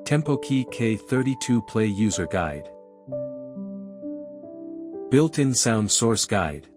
TempoKEY K32 Play User Guide. Built-in Sound Source Guide.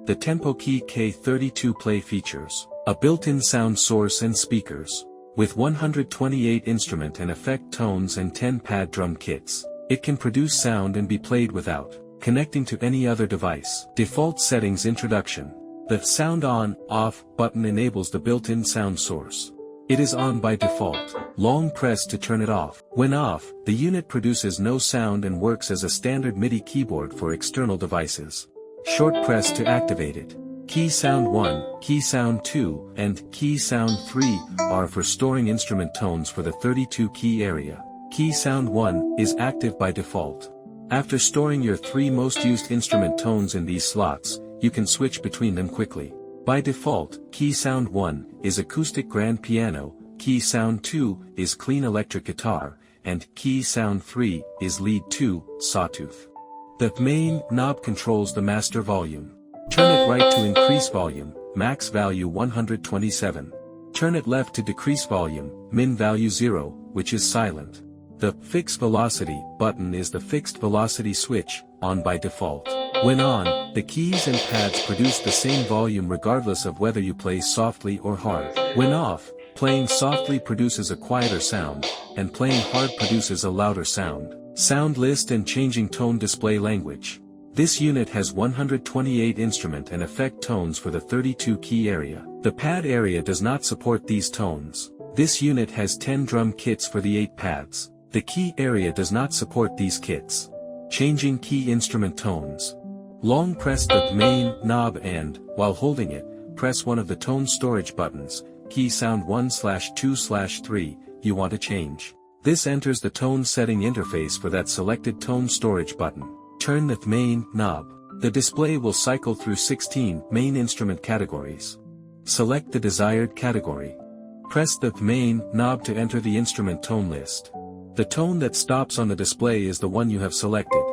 The TempoKEY K32 Play features a built-in sound source and speakers. With 128 instrument and effect tones and 10 pad drum kits, it can produce sound and be played without connecting to any other device. Default Settings Introduction. The Sound On/Off button enables the built-in sound source. It is on by default. Long press to turn it off. When off, the unit produces no sound and works as a standard MIDI keyboard for external devices. Short press to activate it. Key Sound 1, Key Sound 2, and Key Sound 3 are for storing instrument tones for the 32 key area. Key Sound 1 is active by default. After storing your 3 most used instrument tones in these slots, you can switch between them quickly. By default, Key Sound 1 is acoustic grand piano, Key Sound 2 is clean electric guitar, and Key Sound 3 is lead 2, sawtooth. The main knob controls the master volume. Turn it right to increase volume, max value 127. Turn it left to decrease volume, min value 0, which is silent. The Fixed Velocity button is the fixed velocity switch, on by default. When on, the keys and pads produce the same volume regardless of whether you play softly or hard. When off, playing softly produces a quieter sound, and playing hard produces a louder sound. Sound list and changing tone display language. This unit has 128 instrument and effect tones for the 32 key area. The pad area does not support these tones. This unit has 10 drum kits for the 8 pads. The key area does not support these kits. Changing key instrument tones. Long press the main knob and, while holding it, press one of the tone storage buttons, Key Sound 1/2/3, you want to change. This enters the tone setting interface for that selected tone storage button. Turn the main knob. The display will cycle through 16 main instrument categories. Select the desired category. Press the main knob to enter the instrument tone list. The tone that stops on the display is the one you have selected.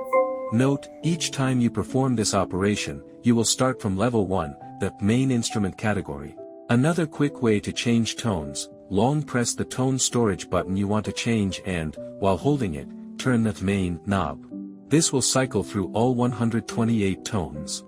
Note, each time you perform this operation, you will start from level 1, the main instrument category. Another quick way to change tones, long press the tone storage button you want to change and, while holding it, turn the main knob. This will cycle through all 128 tones.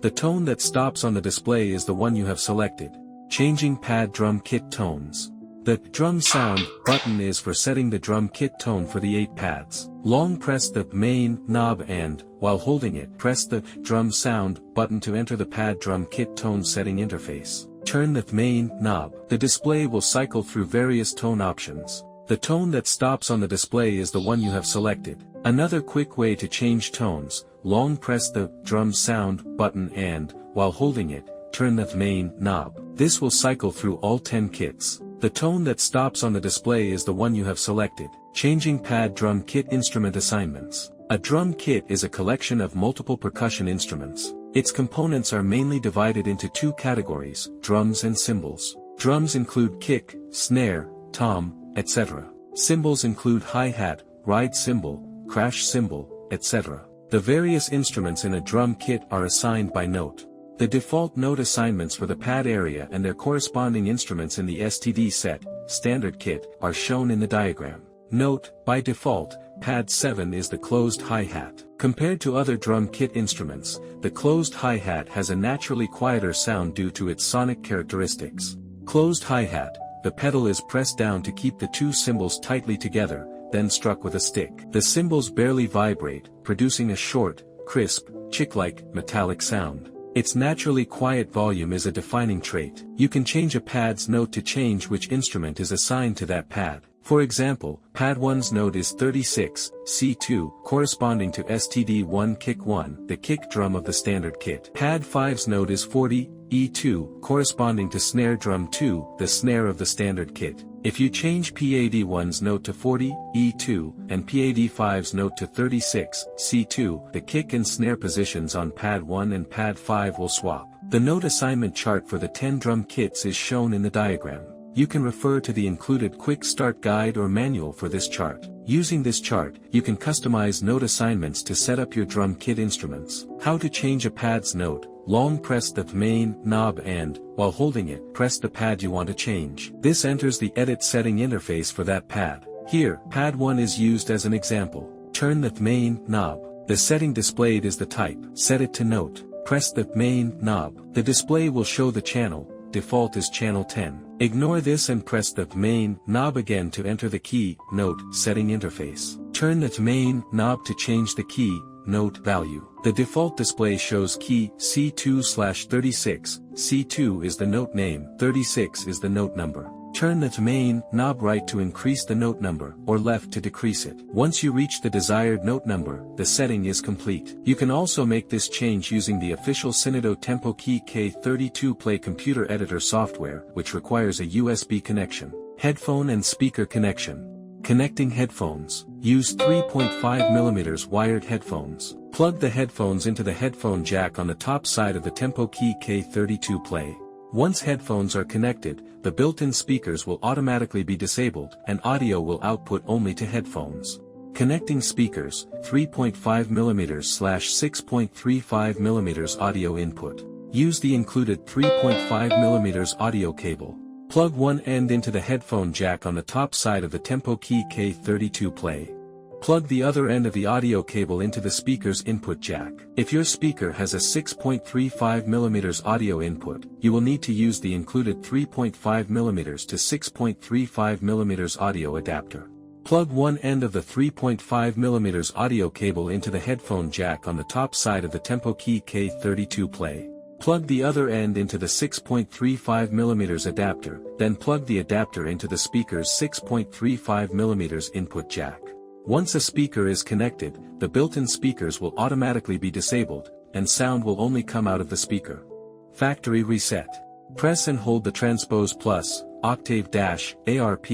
The tone that stops on the display is the one you have selected. Changing pad drum kit tones. The Drum Sound button is for setting the drum kit tone for the 8 pads. Long press the main knob and, while holding it, press the Drum Sound button to enter the pad drum kit tone setting interface. Turn the main knob. The display will cycle through various tone options. The tone that stops on the display is the one you have selected. Another quick way to change tones, long press the Drum Sound button and, while holding it, turn the main knob. This will cycle through all 10 kits. The tone that stops on the display is the one you have selected. Changing pad drum kit instrument assignments. A drum kit is a collection of multiple percussion instruments. Its components are mainly divided into 2 categories, drums and cymbals. Drums include kick, snare, tom, etc. Cymbals include hi-hat, ride cymbal, crash cymbal, etc. The various instruments in a drum kit are assigned by note. The default note assignments for the pad area and their corresponding instruments in the STD set, standard kit, are shown in the diagram. Note, by default, pad 7 is the closed hi-hat. Compared to other drum kit instruments, the closed hi-hat has a naturally quieter sound due to its sonic characteristics. Closed hi-hat, the pedal is pressed down to keep the 2 cymbals tightly together, then struck with a stick. The cymbals barely vibrate, producing a short, crisp, chick-like, metallic sound. Its naturally quiet volume is a defining trait. You can change a pad's note to change which instrument is assigned to that pad. For example, pad 1's note is 36, C2, corresponding to STD1 kick 1, the kick drum of the standard kit. Pad 5's note is 40, E2, corresponding to snare drum 2, the snare of the standard kit. If you change PAD1's note to 40, E2, and PAD5's note to 36, C2, the kick and snare positions on pad 1 and pad 5 will swap. The note assignment chart for the 10 drum kits is shown in the diagram. You can refer to the included quick start guide or manual for this chart. Using this chart, you can customize note assignments to set up your drum kit instruments. How to change a pad's note. Long press the main knob and, while holding it, press the pad you want to change. This enters the edit setting interface for that pad. Here, pad 1 is used as an example. Turn the main knob. The setting displayed is the type. Set it to note. Press the main knob. The display will show the channel. Default is channel 10. Ignore this and press the main knob again to enter the key note setting interface. Turn the main knob to change the key note value. The default display shows key C2/36. C2 is the note name, 36 is the note number. Turn the main knob right to increase the note number, or left to decrease it. Once you reach the desired note number, the setting is complete. You can also make this change using the official Synido TempoKEY K32 Play computer editor software, which requires a USB connection. Headphone and speaker connection. Connecting headphones. Use 3.5mm wired headphones. Plug the headphones into the headphone jack on the top side of the TempoKEY K32 Play. Once headphones are connected, the built-in speakers will automatically be disabled and audio will output only to headphones. Connecting speakers, 3.5mm/6.35mm audio input. Use the included 3.5mm audio cable. Plug one end into the headphone jack on the top side of the TempoKEY K32 Play. Plug the other end of the audio cable into the speaker's input jack. If your speaker has a 6.35mm audio input, you will need to use the included 3.5mm to 6.35mm audio adapter. Plug one end of the 3.5mm audio cable into the headphone jack on the top side of the TempoKEY K32 Play. Plug the other end into the 6.35mm adapter, then plug the adapter into the speaker's 6.35mm input jack. Once a speaker is connected, the built-in speakers will automatically be disabled, and sound will only come out of the speaker. Factory reset. Press and hold the transpose plus, octave dash, ARP,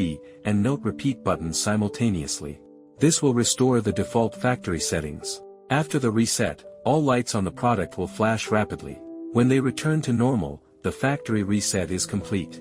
and note repeat buttons simultaneously. This will restore the default factory settings. After the reset, all lights on the product will flash rapidly. When they return to normal, the factory reset is complete.